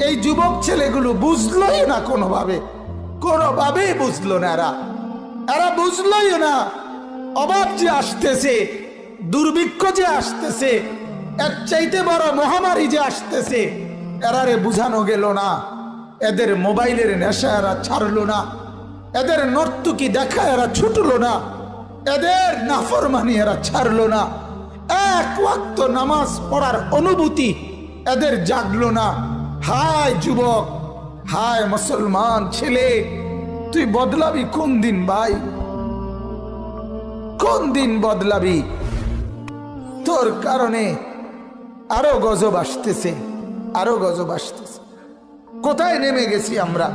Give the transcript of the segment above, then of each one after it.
এই যুবক ছেলেগুলো বুঝলোই না, কোনোভাবেই বুঝলো না। এরা বুঝলোই না অভাব যে আসতেছে, দুর্ভিক্ষ যে আসতেছে, এর চাইতে বড় মহামারী যে আসতেছে, এরারে বুঝানো গেল না। এদের মোবাইলের নেশা এরা ছাড়লো না, এদের নর্তকী দেখা এরা ছুটলো না, এদের নাফরমানি এরা ছাড়লো না, এক ওয়াক্ত নামাজ পড়ার অনুভূতি এদের জাগলো না। হায় যুবক, হায় মুসলমান ছেলে, তুই বদলাবি কোন দিন ভাই? কোন দিন বদলাবি? তোর কারণে আরো গজব আসতেছে, আরো গজব আসতেছে। কোথায় নেমে গেছি আমরা?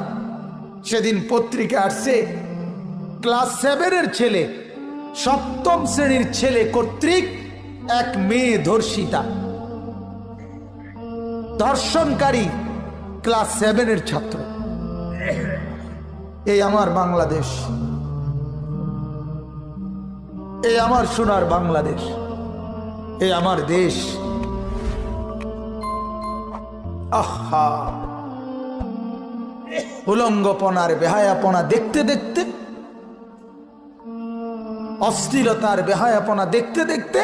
সেদিন পত্রিকা আসছে, ক্লাস 7-এর ছেলে, 7ম শ্রেণীর ছেলে কর্তৃক এক মেয়ে ধর্ষিতা, ধর্ষণকারী ক্লাস 7-এর ছাত্র। এই আমার বাংলাদেশ, এই আমার সোনার বাংলাদেশ, এই আমার দেশ। আহা, উলঙ্গপনার বেহায়াপনা দেখতে দেখতে, অস্থিরতার বেহায়াপনা দেখতে দেখতে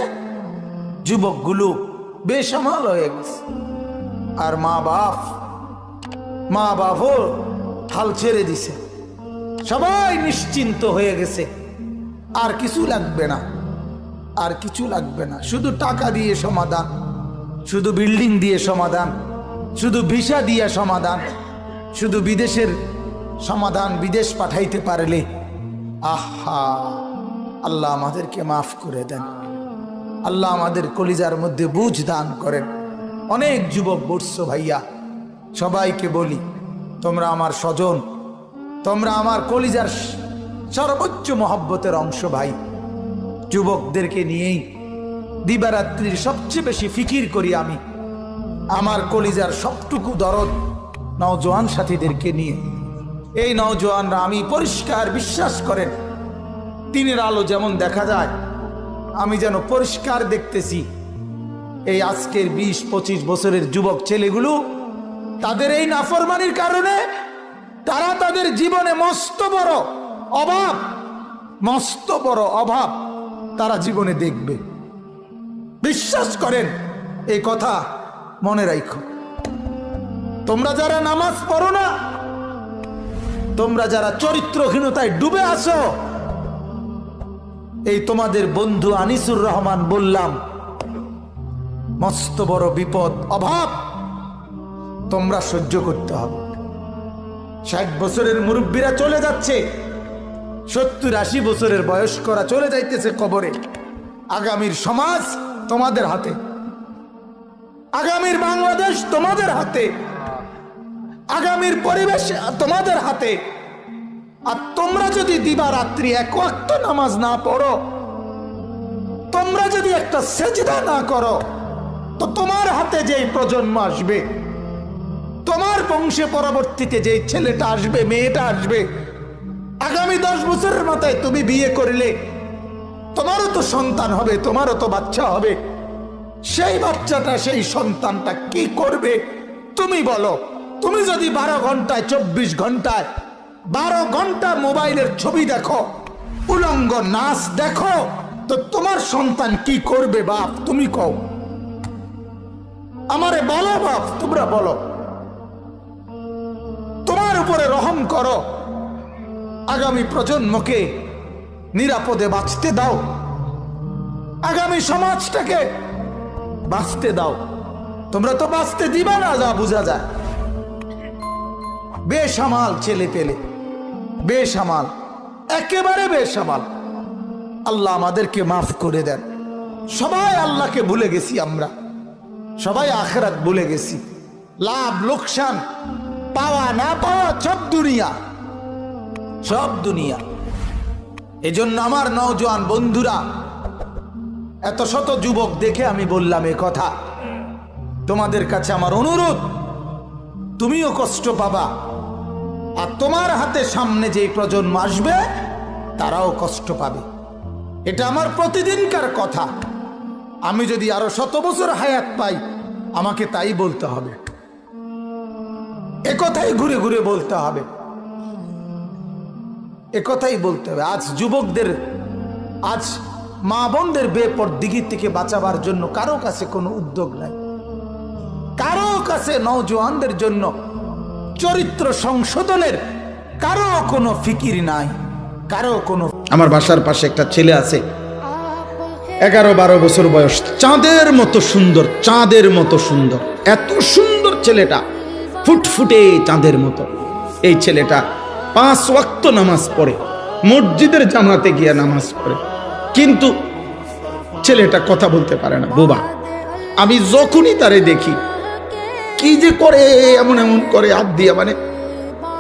যুবকগুলো বেসামাল হয়ে গেছে। আর মা বাপও হাল ছেড়ে দিছে, সবাই নিশ্চিন্ত হয়ে গেছে। আর কিছু লাগবে না, আর কিছু লাগবে না। শুধু টাকা দিয়ে সমাধান, শুধু বিল্ডিং দিয়ে সমাধান, শুধু ভিসা দিয়ে সমাধান, শুধু বিদেশের সমাধান, বিদেশ পাঠাইতে পারলে। আহা, আল্লাহ আমাদেরকে মাফ করে দেন, আল্লাহ আমাদের কলিজার মধ্যে বুঝ দান করেন। অনেক যুবক বলছো ভাইয়া, সবাইকে বলি, তোমরা আমার স্বজন, তোমরা আমার কলিজার সর্বোচ্চ মহব্বতের অংশ ভাই। যুবকদেরকে নিয়েই দিবারাত্রির সবচেয়ে বেশি ফিকির করি আমি। আমার কলিজার সবটুকু দরদ নওজোয়ান সাথীদেরকে নিয়ে। এই নওজোয়ানরা, আমি পরিষ্কার বিশ্বাস করেন, দিনের আলো যেমন দেখা যায়, আমি যেন পরিষ্কার দেখতেছি। এই আজকের 20-25 বছরের যুবক ছেলেগুলো, তাদের এই নাফরমানির কারণে তারা তাদের জীবনে মস্ত বড় অভাব তারা জীবনে দেখবে। বিশ্বাস করেন, এই কথা মনে রাখো। তোমরা যারা নামাজ পড়ো না, তোমরা যারা চরিত্রহীনতায় ডুবে আছো, এই তোমাদের বন্ধু আনিসুর রহমান বললাম, মস্ত বড় বিপদ, অভাব তোমরা সহ্য করতে হবে। 60 বছরের মুরব্বীরা চলে যাচ্ছে, 70-80 বছরের বয়স্করা চলে যাইতেছে কবরে। আগামীর সমাজ তোমাদের হাতে, আগামীর বাংলাদেশ তোমাদের হাতে, আগামীর পরিবেশ তোমাদের হাতে। আর তোমরা যদি দিবারাত্রি এক ওয়াক্ত নামাজ না পড়ো, তোমরা যদি একটা সেজদা না করো, তো তোমার হাতে যেই প্রজন্ম আসবে, তোমার বংশে পরবর্তীতে যেই ছেলেটা আসবে, মেয়েটা আসবে, আগামী 10 বছরের মাথায় তুমি বিয়ে করলে তোমারও তো সন্তান হবে, তোমারও তো বাচ্চা হবে। সেই বাচ্চাটা, সেই সন্তানটা কি করবে তুমি বলো? তুমি যদি 12 ঘন্টায়, 24 ঘন্টায় 12 ঘন্টা মোবাইলের ছবি দেখো, উলঙ্গ নাচ দেখো, তো তোমার সন্তান কি করবে বাপ? তুমি কও, আমারে বলো বাপ, তোমরা বলো। তোমার উপরে রহম করো, আগামী প্রজন্মকে নিরাপদে বাঁচতে দাও, আগামী সমাজটাকে বাঁচতে দাও। তোমরা তো বাঁচতে দিবা না, যা বোঝা যায়। বেসামাল ছেলে পেলে, বেসামাল, একেবারে বেসামাল। আল্লাহ আমাদেরকে মাফ করে দেন। সবাই আল্লাহকে ভুলে গেছি আমরা, সবাই আখিরাত ভুলে গেছি। লাভ লোকসান, পাওয়া না পাওয়া সব দুনিয়া, সব দুনিয়া। এজন্য আমার নওজোয়ান বন্ধুরা, এত শত যুবক দেখে আমি বললাম এ কথা। তোমাদের কাছে আমার অনুরোধ, তুমিও কষ্ট পাবা, আর তোমার হাতে সামনে যে প্রজন্ম আসবে তারাও কষ্ট পাবে। এটা আমার প্রতিদিনকার কথা। আমি যদি আরো 100 বছর হায়াত পাই, আমাকে তাই বলতে হবে। একথাই ঘুরে ঘুরে বলতে হবে, একথাই বলতে হবে। আজ যুবকদের, আজ মা বোনদের বেপরদিগি থেকে বাঁচাবার জন্য কারো কাছে কোনো উদ্যোগ নাই, কারো কাছে নওজোয়ানদের জন্য চরিত্র সংশোধনের কারো কোনো ফিকির নাই, কারো কোনো। আমার বাসার পাশে একটা ছেলে আছে, 11-12 বছর বয়স, চাঁদের মতো সুন্দর, চাঁদের মতো সুন্দর, এত সুন্দর ছেলেটা, ফুটফুটে চাঁদের মতো। এই ছেলেটা 5 ওয়াক্ত নামাজ পড়ে, মসজিদের জামাতে গিয়ে নামাজ পড়ে, কিন্তু ছেলেটা কথা বলতে পারে না, বোবা। আমি যখনই তারে দেখি কি যে করে, এমন এমন করে হাত দিয়ে, মানে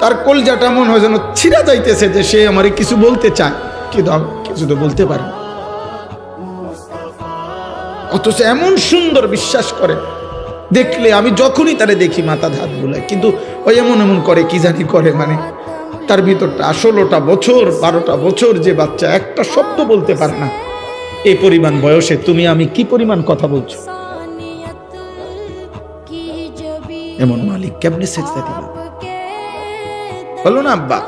তার কলজাটা মনে হয় যেন ছিঁড়া যাইতেছে, যে সে আমারে কিছু বলতে চায় কিন্তু কিছু তো বলতে পারে না। অথচ এমন সুন্দর, বিশ্বাস করে দেখলে আমি যখনই তারে দেখি মাথা হাত বুলায়, কিন্তু ওই এমন এমন করে, কি জানি করে, মানে তার ভিতরটা 16টা বছর 12টা বছর যে বাচ্চা একটা শব্দ বলতে পারে না। এই পরিমাণ বয়সে তুমি আমি কি পরিমাণ কথা বলছো? এমন মালিক কেমনে সেজদা দিবা? বলো না আব্বা।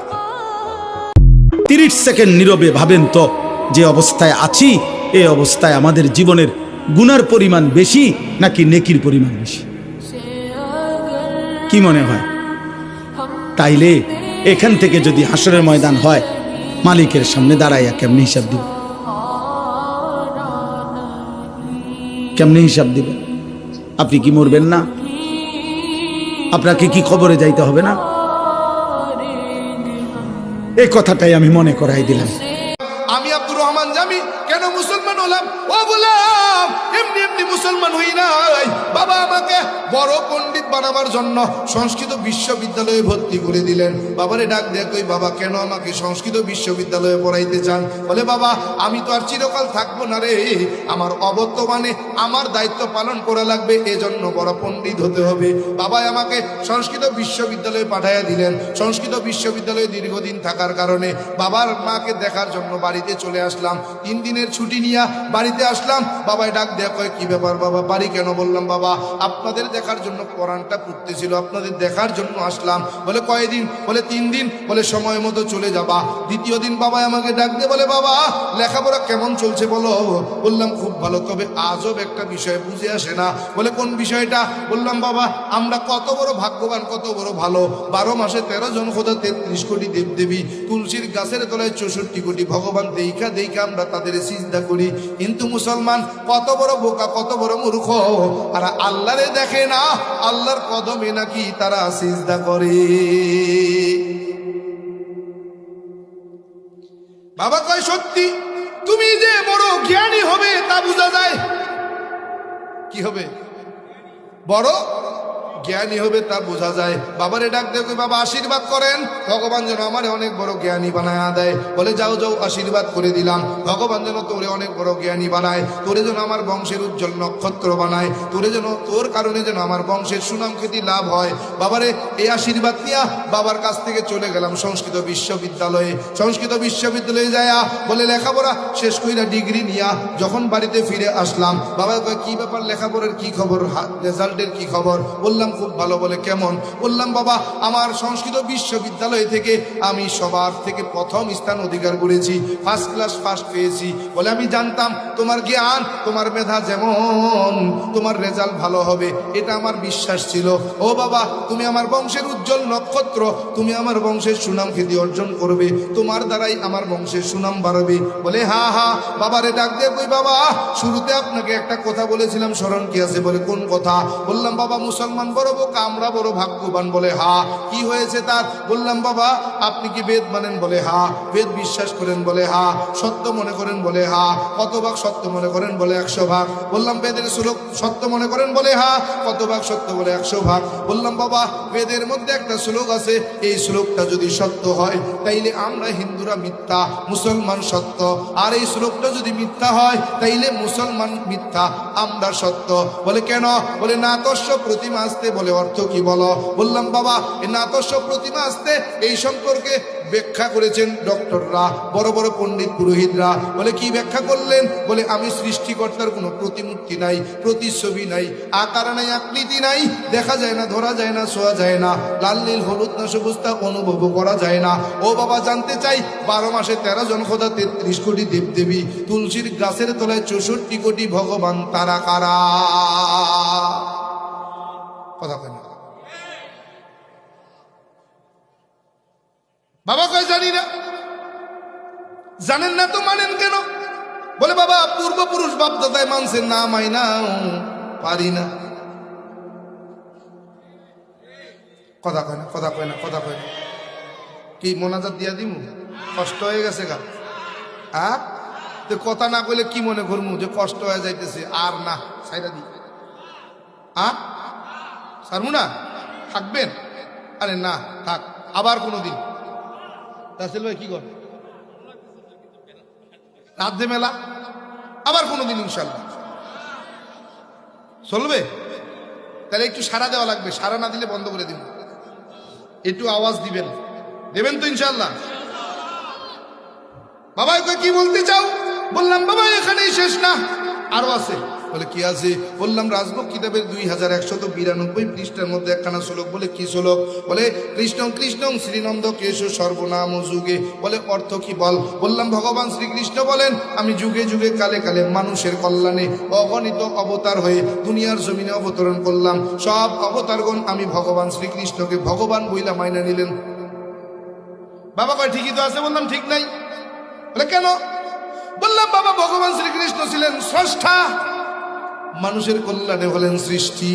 30 সেকেন্ড নীরবে ভাবেন তো, যে অবস্থায় আছি, এই অবস্থায় আমাদের জীবনের গুনার পরিমাণ বেশি নাকি নেকির পরিমাণ বেশি? কি মনে হয়? তাইলে এখান থেকে যদি হাসরের ময়দান হয়, মালিকের সামনে দাঁড়াইয়া কেমনে হিসাব দিব? কেমনে হিসাব দিবেন? আপনি কি মরবেন না? আপনাকে কি কবরে যাইতে হবে না? এই কথাটাই আমি মনে করাই দিলাম। আমি আব্দুর রহমান জামি কেন মুসলমান হলাম? ও বললাম এমনি এমনি মুসলমান হই নাই। বাবা আমাকে বড় পণ্ডিত বানাবার জন্য সংস্কৃত বিশ্ববিদ্যালয়ে ভর্তি করে দিলেন। বাবারে ডাক দেয়া কই, বাবা কেন আমাকে সংস্কৃত বিশ্ববিদ্যালয়ে পড়াইতে চান? বলে বাবা আমি তো আর চিরকাল থাকবো না রে, আমার অবর্তমানে আমার দায়িত্ব পালন করা লাগবে, এজন্য বড় পণ্ডিত হতে হবে। বাবাই আমাকে সংস্কৃত বিশ্ববিদ্যালয়ে পাঠাইয়া দিলেন। সংস্কৃত বিশ্ববিদ্যালয়ে দীর্ঘদিন থাকার কারণে বাবার মাকে দেখার জন্য বাড়িতে চলে আসলাম। 3 দিনের ছুটি নিয়ে বাড়িতে আসলাম। বাবাই ডাক দেয়া কয়, কি ব্যাপার বাবা বাড়ি কেন? বললাম বাবা আপনাদের দেখার জন্য কোরআনটা পড়তেছিল, আপনাদের দেখার জন্য আসলাম। বলে কয়দিন? বলে 3 দিন। বলে সময় মতো চলে যাবা। দ্বিতীয় দিন বাবাই আমাকে ডাক দিয়ে বলে, বাবা লেখাপড়া কেমন চলছে বলো? বললাম খুব ভালো, তবে আজব একটা বিষয় বুঝে আসে না। বলে কোন বিষয়টা? বললাম বাবা আমরা কত বড় ভাগ্যবান, কত বড় ভালো, 12 মাসে 13 জন খোদা, 33 কোটি দেবদেবী, তুলসীর গাছের তলায় 64 কোটি ভগবান, দেখা দেখা আমরা তাদের সিজদা করি। কিন্তু মুসলমান কত বড় বোকা, কত বড় মূর্খ, আর আল্লাহরে দেখে না, আল্লাহর কদমে নাকি তারা সিজদা করে। বাবা কয় সত্যি, তুমি যে বড় জ্ঞানী হবে তা বোঝা যায়। কি হবে? বড় জ্ঞানী হবে তা বোঝা যায়। বাবারে ডাক দেখো, বাবা আশীর্বাদ করেন ভগবান যেন আমারে অনেক বড় জ্ঞানী বানায় দেয়। বলে যাও যাও, আশীর্বাদ করে দিলাম, ভগবান যেন তোরে অনেক বড় জ্ঞানী বানায়, তোরে যেন আমার বংশের উজ্জ্বল নক্ষত্র বানায়, তোরে যেন, তোর কারণে যেন আমার বংশের সুনাম খ্যাতি লাভ হয়। বাবারে এই আশীর্বাদ নিয়া বাবার কাছ থেকে চলে গেলাম সংস্কৃত বিশ্ববিদ্যালয়ে। সংস্কৃত বিশ্ববিদ্যালয়ে যায়া বলে লেখাপড়া শেষ কইরা ডিগ্রি নিয়া যখন বাড়িতে ফিরে আসলাম, বাবা কয় কি ব্যাপার, লেখাপড়ার কি খবর, রেজাল্টের কি খবর? বললাম খুব ভালো। বলে কেমন? বললাম বাবা আমার সংস্কৃত বিশ্ববিদ্যালয় থেকে আমি সবার থেকে প্রথম স্থান অধিকার করেছি, ফার্স্ট ক্লাস ফার্স্ট পেয়েছি। বলে আমি জানতাম তোমার জ্ঞান, তোমার মেধা যেমন, তোমার রেজাল্ট ভালো হবে, এটা আমার বিশ্বাস ছিল। ও বাবা তুমি আমার বংশের উজ্জ্বল নক্ষত্র, তুমি আমার বংশের সুনাম খ্যাতি অর্জন করবে, তোমার দ্বারাই আমার বংশের সুনাম বাড়বে। বলে হা হা। বাবারে ডাক দিয়ে কই, বাবা শুরুতে আপনাকে একটা কথা বলেছিলাম, স্মরণ কি আছে? বলে কোন কথা? বললাম বাবা মুসলমান বড় বোকা, আমরা বড় ভাগ্যবান। বলে হা। কি হয়েছে তার? বললাম বাবা আপনি কি বেদ মানেন? বলে হা। বেদ বিশ্বাস করেন? বলে হা। সত্য মনে করেন? বলে হা। কত ভাগ সত্য মনে করেন? বলে 100 ভাগ। বললাম বেদের শ্লোক সত্য মনে করেন? বলে হা। কত ভাগ সত্য? বলে 100 ভাগ। বললাম বাবা বেদের মধ্যে একটা শ্লোক আছে, এই শ্লোকটা যদি সত্য হয় তাইলে আমরা হিন্দুরা মিথ্যা, মুসলমান সত্য, আর এই শ্লোকটা যদি মিথ্যা হয় তাইলে মুসলমান মিথ্যা, আমরা সত্য। বলে কেন? বলে নাতস্য প্রতিমা আসতে। বলে অর্থ কি বলো? বললাম বাবা এই নাতস্য প্রতিমা আসতে এই সম্পর্কে ব্যাখ্যা করেছেন ডক্টররা, বড় বড় পণ্ডিত পুরোহিতরা। বলে কি ব্যাখ্যা করলেন? বলে আমি সৃষ্টিকর্তার কোনো প্রতিমূর্তি নাই, প্রতিচ্ছবি নাই, আকার নাই, আকৃতি নাই, দেখা যায় না, ধরা যায় না, ছোঁয়া যায় না, লাল নীল হলুদ না সবুজ তা অনুভব করা যায় না। ও বাবা জানতে চাই 12 মাসে 13 জন খোদা, 33 কোটি দেবদেবী, তুলসীর গাছের তলায় 64 কোটি ভগবান, তারা কারা? কথা কেন বাবা কয় জানি না। জানেন না তো মানেন কেন? বলে বাবা পূর্বপুরুষ বাপদাদায় মানছেন না, মাইনা পারি না। কথা কয় না, কথা কয় না, কথা কয় না। কি মোনাজাত দিয়া দিমু? কষ্ট হয়ে গেছে গা? তো কথা না কইলে কি মনে করমু যে কষ্ট হয়ে যাইতেছে? আর না, সাইরা দি। সারমু না? থাকবেন? আরে না থাক, আবার কোনোদিন। রাসেল ভাই কি কর? রাধে মেলা আবার কোনোদিন ইনশাল্লাহ চলবে। তাহলে একটু সাড়া দেওয়া লাগবে, সাড়া না দিলে বন্ধ করে দিন। একটু আওয়াজ দিবেন, দেবেন তো ইনশাল্লাহ? বাবা কি বলতে চাও? বললাম বাবা এখানেই শেষ না, আরো আছে। বলে কি আছে? বললাম রাজভোগ কিতাবের 2192 পৃষ্ঠার মধ্যে একখানা শ্লোক। বলে কি শ্লোক? বলে কৃষ্ণ কৃষ্ণ শ্রীনন্দ কেশ সর্বনাম যুগে। বলে অর্থ কি বল? বললাম ভগবান শ্রীকৃষ্ণ বলেন আমি যুগে যুগে কালে কালে মানুষের কল্যাণে অগণিত অবতার হয়ে দুনিয়ার জমিনে অবতরণ করলাম। সব অবতারগণ আমি ভগবান শ্রীকৃষ্ণকে ভগবান বইলা মাইনা নিলেন। বাবা কয় ঠিকই তো আছে। বললাম ঠিক নাই। বলে কেন? বললাম বাবা ভগবান শ্রীকৃষ্ণ ছিলেন স্রষ্টা, মানুষের কল্যাণে হলেন সৃষ্টি।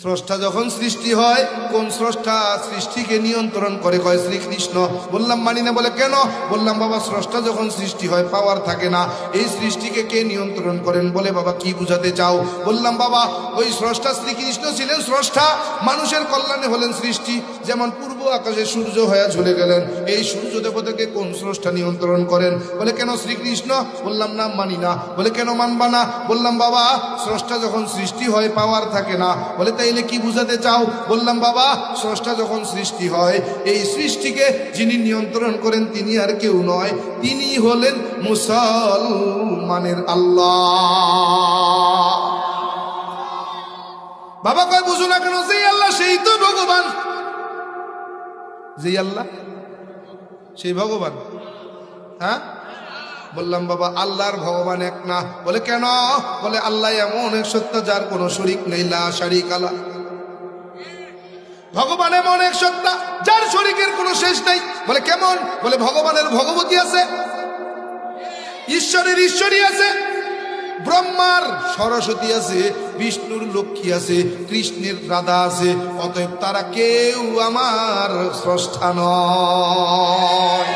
স্রষ্টা যখন সৃষ্টি হয়, কোন স্রষ্টা সৃষ্টিকে নিয়ন্ত্রণ করে? কয় শ্রীকৃষ্ণ। বললাম মানি না। বলে কেন? বললাম বাবা স্রষ্টা যখন সৃষ্টি হয় পাওয়ার থাকে না, এই সৃষ্টিকে কে নিয়ন্ত্রণ করেন? বলে বাবা কি বুঝাতে চাও? বললাম বাবা ওই স্রষ্টা শ্রীকৃষ্ণ ছিলেন স্রষ্টা, মানুষের কল্যাণে হলেন সৃষ্টি। যেমন পূর্ব আকাশে সূর্য হয়ে ঝুলে গেলেন, এই সূর্য দেবতাকে কোন স্রষ্টা নিয়ন্ত্রণ করেন? বলে কেন শ্রীকৃষ্ণ। বললাম না মানি না। বলে কেন মানবা না? বললাম বাবা স্রষ্টা যখন সৃষ্টি হয় পাওয়ার থাকে না। বলে তাইলে কি বুঝাতে চাও? বললাম বাবা স্রষ্টা যখন সৃষ্টি হয়, এই সৃষ্টিকে যিনি নিয়ন্ত্রণ করেন তিনি আর কেউ নয়, তিনি হলেন মুসলমানের আল্লাহ। বাবা কয় বুঝো না কেন? যেই আল্লাহ সেই তো ভগবান। যেই আল্লাহ সেই ভগবান। হ্যাঁ বললাম বাবা আল্লাহর ভগবান এক না। বলে কেন? বলে আল্লাহ এমন এক সত্তা যার কোনো শরীক নেই, লা শারীকা লাহ। ভগবান এমন এক সত্তা যার শরীকের কোনো শেষ নাই। বলে কেমন? বলে ভগবানের ভগবতী আছে, ঈশ্বরের ঈশ্বরী আছে, ব্রহ্মার সরস্বতী আছে, বিষ্ণুর লক্ষ্মী আছে, কৃষ্ণের রাধা আছে। অতএব তারা কেউ আমার স্রষ্টা নয়।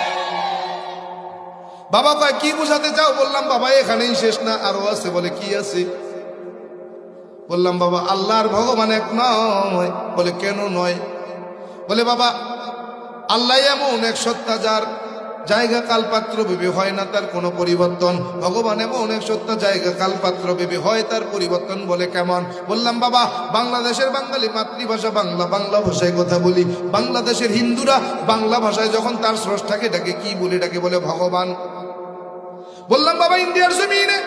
বাবা কয় কি বুঝাতে চাও? বললাম বাবা এখানেই শেষ না, আরো আছে। বলে কি আছে? বললাম বাবা আল্লাহর ভগবান এক নয়। বলে কেন নয়? বলে বাবা আল্লাহ এমন এক সত্তা যার জায়গা কালপাত্র ভেবে হয় না তার কোনো পরিবর্তন। ভগবান এমন এক সত্তা জায়গা কালপাত্র ভেবে হয় তার পরিবর্তন। বলে কেমন? বললাম বাবা বাংলাদেশের বাঙালি মাতৃভাষা বাংলা, বাংলা ভাষায় কথা বলি। বাংলাদেশের হিন্দুরা বাংলা ভাষায় যখন তার স্রষ্টাকে ডাকে কি বলে ডাকে? বলে ভগবান। বললাম বাবা ইন্ডিয়ার জমিনে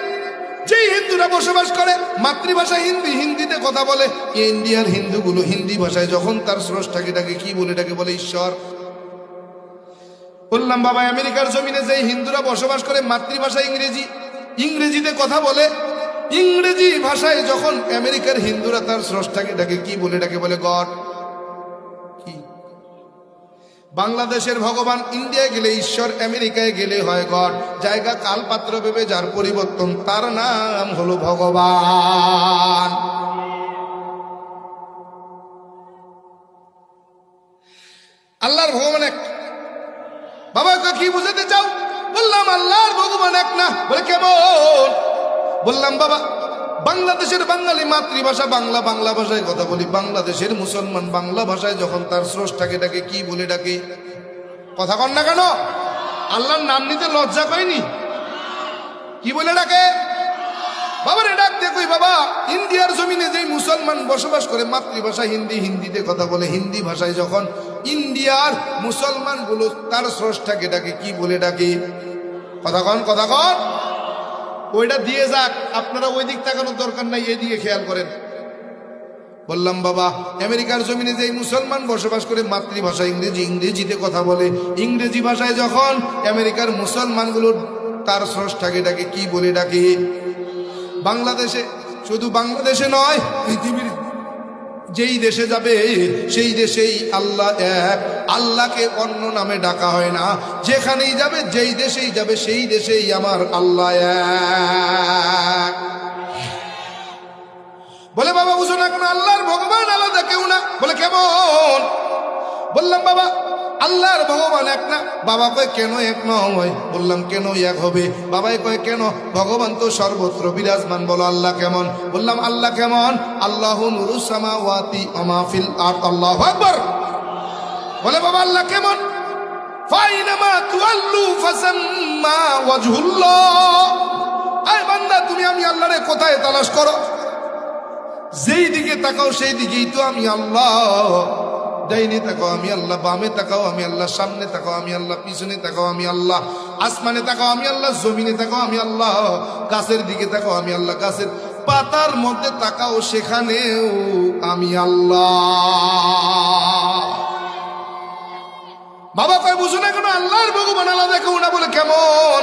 যেই হিন্দুরা বসবাস করে মাতৃভাষা হিন্দি, হিন্দিতে কথা বলে, ইন্ডিয়ার হিন্দুগুলো হিন্দি ভাষায় যখন তার স্রষ্টাকে ডাকে কি বলে ডাকে? বলে ঈশ্বর। বললাম বাবা আমেরিকার জমিনে যেই হিন্দুরা বসবাস করে মাতৃভাষা ইংরেজি, ইংরেজিতে কথা বলে, ইংরেজি ভাষায় যখন আমেরিকার হিন্দুরা তার স্রষ্টাকে ডাকে কি বলে ডাকে? বলে গড। কি? বাংলাদেশের ভগবান ইন্ডিয়ায় গেলে ঈশ্বর, আমেরিকায় গেলে হয় গড। জায়গা কালপাত্র ভেবে যার পরিবর্তন তার নাম হলো ভগবান। আল্লাহর ভগবান এক। বাবা কি বুঝাতে চাও? বললাম আল্লাহর ভগবান এক না। বলে কেমন? বললাম বাবা বাংলাদেশের বাঙালি মাতৃভাষা বাংলা, বাংলা ভাষায় কথা বলি। বাংলাদেশের মুসলমান বাংলা ভাষায় যখন তার স্রষ্টাকে ডাকে কি বলে ডাকে? কথা কন না কেন? আল্লাহর নাম নিতে লজ্জা পাইনি? কি বলে ডাকে? বাবারে ডাক দেখুই বাবা ইন্ডিয়ার জমিনে যেই মুসলমান বসবাস করে মাতৃভাষা হিন্দি, হিন্দিতে কথা বলে, হিন্দি ভাষায় যখন ইন্ডিয়ার মুসলমানগুলো তার স্রষ্টাকে ডাকে কি বলে ডাকে? কথা কন, কথা কন। ওইটা দিয়ে যাক, আপনারা ওই দিক তাকানোর দরকার নাই, এইদিকে খেয়াল করেন। বললাম বাবা, আমেরিকার জমিনে যে মুসলমান বসবাস করে মাতৃভাষা ইংরেজি, ইংরেজিতে কথা বলে, ইংরেজি ভাষায় যখন আমেরিকার মুসলমানগুলো তার স্রষ্টাকে ডাকে কি বলে ডাকে? বাংলাদেশে, শুধু বাংলাদেশে নয়, পৃথিবীর যেই দেশে যাবে সেই দেশেই আল্লাহ এক, আল্লাহকে অন্য নামে ডাকা হয় না। যেখানেই যাবে, যেই দেশেই যাবে, সেই দেশেই আমার আল্লাহ এক। বলে বাবা বুঝো না কেন আল্লাহর ভগবান আলাদা কেউ না? বলে কেমন? বললাম বাবা আল্লাহর ভগবান এক না। বাবা কয় কেন এক নয়? বললাম কেন এক হবে? বাবাই কয় কেন? ভগবান তো সর্বত্র বিরাজমান। বলো আল্লাহ কেমন? বললাম আল্লাহ কেমন? আল্লাহু নূরুস সামাওয়াতি ওয়া মা ফিল আরদ। আল্লাহু আকবার। বলে বাবা আল্লাহ কেমন? ফাইনামা তুআল্লু ফাসাম্মা ওয়াজহুল্লাহ। আয় বান্দা, তুমি আমি আল্লাহরে কোথায় তালাশ করো? যেই দিকে তাকাও সেই দিকেই তো আমি আল্লাহ। ডাইনে তাকাও আমি আল্লাহ, বামে তাকাও আমি আল্লাহ, সামনে তাকাও আমি আল্লাহ, পিছনে তাকাও আমি আল্লাহ, আসমানে তাকাও আমি আল্লাহ, জমিনে তাকাও আমি আল্লাহ, গাছের দিকে তাকাও আমি আল্লাহ, গাছের পাতার মধ্যে তাকাও সেখানেও আমি আল্লাহ। বাবা কয় বুঝো না কেন আল্লাহর ভগবান আলাদা কেউ না? বলে কেমন?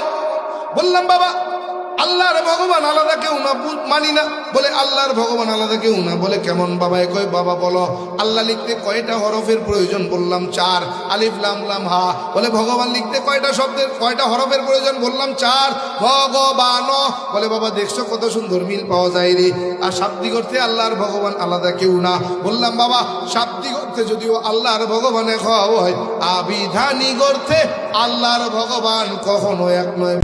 বললাম বাবা আল্লাহর ভগবান আলাদা কেউ না, মানি না। বলে আল্লাহর ভগবান আলাদা কেউ না। বলে কেমন? বাবাই কয় বাবা বলো আল্লাহ লিখতে কয়টা হরফের প্রয়োজন? বললাম 4, আলিফ লাম লাম হা। বলে ভগবান লিখতে কয়টা শব্দের, কয়টা হরফের প্রয়োজন? বললাম 4, ভগবান। বলে বাবা দেখছো কত সুন্দর মিল পাওয়া যায় রে। আর শাব্দিক অর্থে আল্লাহর ভগবান আলাদা কেউ না। বললাম বাবা শাব্দিক অর্থে যদিও আল্লাহর ভগবান এক হয়, আবিধানিক অর্থে আল্লাহর ভগবান কখনো এক নয়।